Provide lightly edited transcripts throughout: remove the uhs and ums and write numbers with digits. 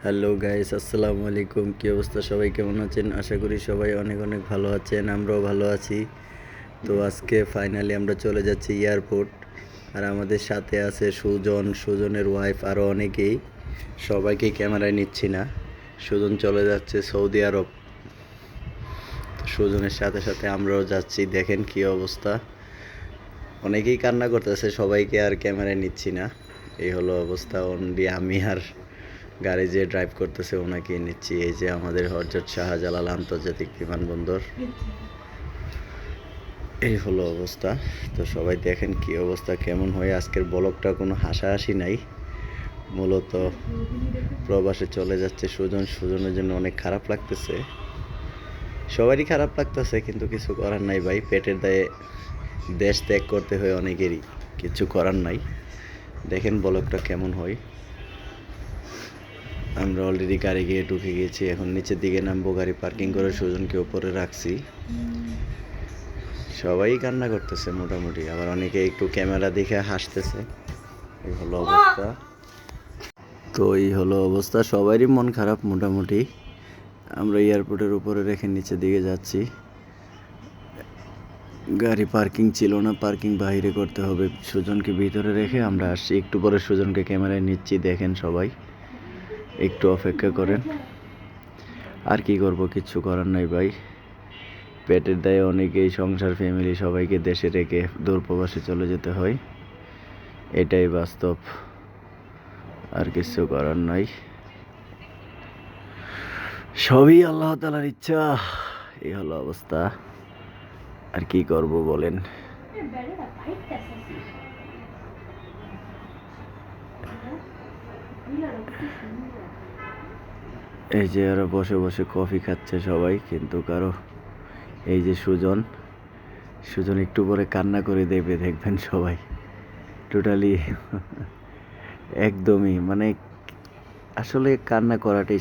Hello guys, আসসালামু আলাইকুম। কী অবস্থা, সবাই কেমন আছেন? আশা করি সবাই অনেক অনেক ভালো আছেন, আমরাও ভালো আছি। তো আজকে ফাইনালি আমরা চলে যাচ্ছি এয়ারপোর্ট। আর আমাদের সাথে আছে সুজনের ওয়াইফ, আরও অনেকেই। সবাইকে ক্যামেরায় নিচ্ছি না। সুজন চলে যাচ্ছে সৌদি আরব। সুজনের সাথে সাথে আমরাও যাচ্ছি। দেখেন কী অবস্থা, অনেকেই কান্না করতেছে, সবাইকে আর ক্যামেরায় নিচ্ছি না। এই হলো অবস্থা। অনলি আমি আর গাড়ি যে ড্রাইভ করতেছে ওনাকেই নিচ্ছি। এই যে আমাদের হযরত শাহজালাল আন্তর্জাতিক বিমানবন্দর। এই হলো অবস্থা। তো সবাই দেখেন কি অবস্থা, কেমন হয়। আজকের ব্লগটা কোনো হাসাহাসি নাই, মূলত প্রবাসে চলে যাচ্ছে সুজনের জন্য অনেক খারাপ লাগতেছে। সবারই খারাপ লাগতেছে, কিন্তু কিছু করার নাই ভাই। পেটের দায়ে দেশ ত্যাগ করতে হয় অনেকেরই, কিছু করার নাই। দেখেন ব্লগটা কেমন হয়। আমরা অলরেডি গাড়ি গিয়ে ঢুকে গিয়েছি, এখন নিচের দিকে নামবো। গাড়ি পার্কিং করে সুজনকে উপরে রাখছি। সবাই কান্না করতেছে মোটামুটি, আবার অনেকে একটু ক্যামেরা দেখে হাসতেছে। এই হলো অবস্থা। তো এই হলো অবস্থা, সবারই মন খারাপ মোটামুটি। আমরা এয়ারপোর্টের উপরে রেখে নিচের দিকে যাচ্ছি। গাড়ি পার্কিং ছিল না, পার্কিং বাইরে করতে হবে। সুজনকে ভিতরে রেখে আমরা আসছি। একটু পরে সুজনকে ক্যামেরায় নিচ্ছি। দেখেন সবাই, একটু অপেক্ষা করেন। আর কি করব, কিচ্ছু করার নাই ভাই। পেটের দায়ে অনেকেই, সংসার ফ্যামিলি সবাইকে দেশে রেখে দূরপ্রবাসে চলে যেতে হয়। এটাই বাস্তব, আর কিছু করার নাই। সবই আল্লাহ তাআলার ইচ্ছা। এই হলো অবস্থা, আর কি করব বলেন। এই যে ওরা বসে বসে কফি খাচ্ছে সবাই, কিন্তু কারো, এই যে সুজন একটু পরে কান্না করে দেবে, দেখবেন সবাই। টোটালি একদমই, মানে আসলে কান্না করাটাই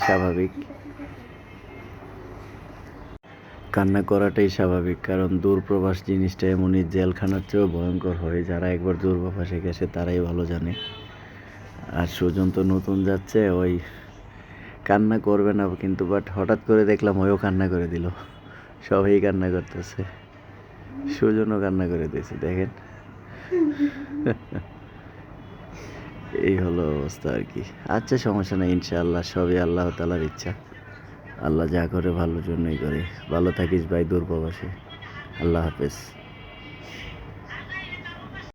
স্বাভাবিক। কারণ দূরপ্রবাস জিনিসটা এমনই, জেলখানার চেয়েও ভয়ঙ্কর হয়। যারা একবার দূরপ্রবাসে গেছে তারাই ভালো জানে। আর সুজন তো নতুন যাচ্ছে, ওই কান্না করবে না কিন্তু, বাট হঠাৎ করে দেখলাম ওইও কান্না করে দিল। সবাই কান্না করতেছে, সুজনও কান্না করে দিয়েছে, দেখেন। এই হলো অবস্থা আর কি। আচ্ছা, সমস্যা নেই, ইনশাআল্লাহ সবই আল্লাহ তাআলার ইচ্ছা। আল্লাহ যা করে ভালোর জন্যই করে। ভালো থাকিস ভাই দূরপ্রবাসে। আল্লাহ হাফেজ।